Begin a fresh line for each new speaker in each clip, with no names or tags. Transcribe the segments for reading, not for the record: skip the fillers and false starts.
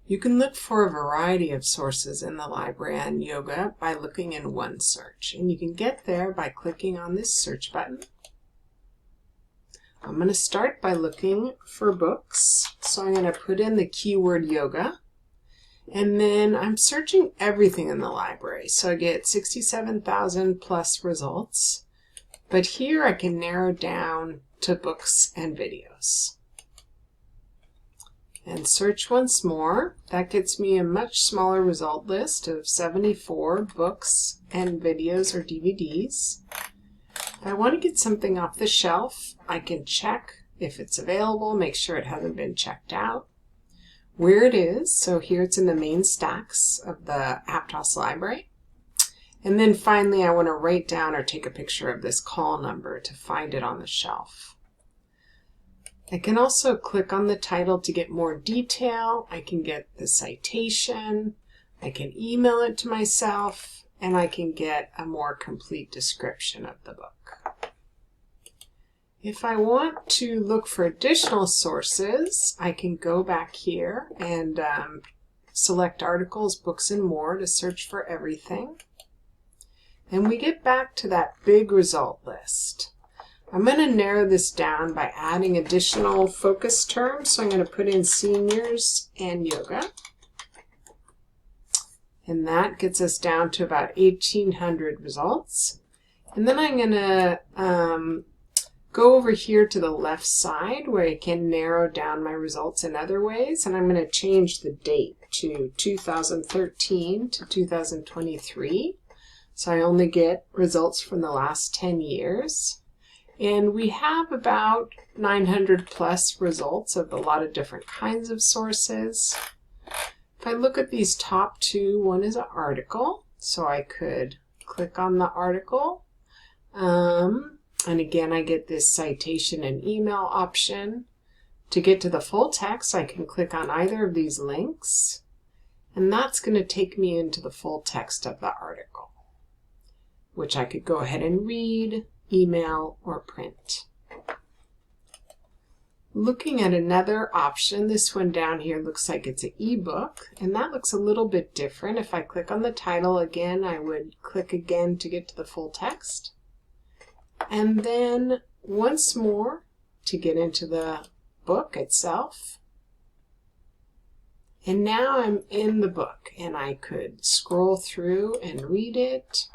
You can look for a variety of sources in the library on yoga by looking in OneSearch, and you can get there by clicking on this search button. I'm going to start by looking for books, so I'm going to put in the keyword yoga, and then I'm searching everything in the library, so I get 67,000 plus results, but here I can narrow down to books and videos. And search once more. That gets me a much smaller result list of 74 books and videos or DVDs. If I want to get something off the shelf, I can check if it's available, make sure it hasn't been checked out, where it is. So here it's in the main stacks of the Aptos library. And then finally, I want to write down or take a picture of this call number to find it on the shelf. I can also click on the title to get more detail. I can get the citation, I can email it to myself, and I can get a more complete description of the book. If I want to look for additional sources, I can go back here and select articles, books, and more to search for everything. And we get back to that big result list. I'm going to narrow this down by adding additional focus terms. So I'm going to put in seniors and yoga. And that gets us down to about 1,800 results. And then I'm going to go over here to the left side where I can narrow down my results in other ways. And I'm going to change the date to 2013 to 2023. So I only get results from the last 10 years. And we have about 900 plus results of a lot of different kinds of sources. If I look at these top two, one is an article, so I could click on the article. And again, I get this citation and email option. To get to the full text, I can click on either of these links, and that's going to take me into the full text of the article, which I could go ahead and read, email, or print. Looking at another option, this one down here looks like it's an ebook, and that looks a little bit different. If I click on the title again, I would click again to get to the full text. And then once more to get into the book itself. And now I'm in the book, and I could scroll through and read it.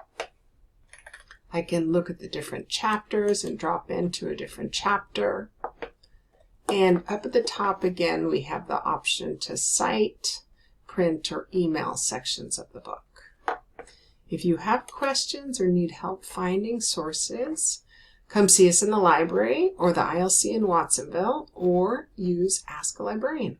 I can look at the different chapters and drop into a different chapter. And up at the top again, we have the option to cite, print, or email sections of the book. If you have questions or need help finding sources, come see us in the library or the ILC in Watsonville, or use Ask a Librarian.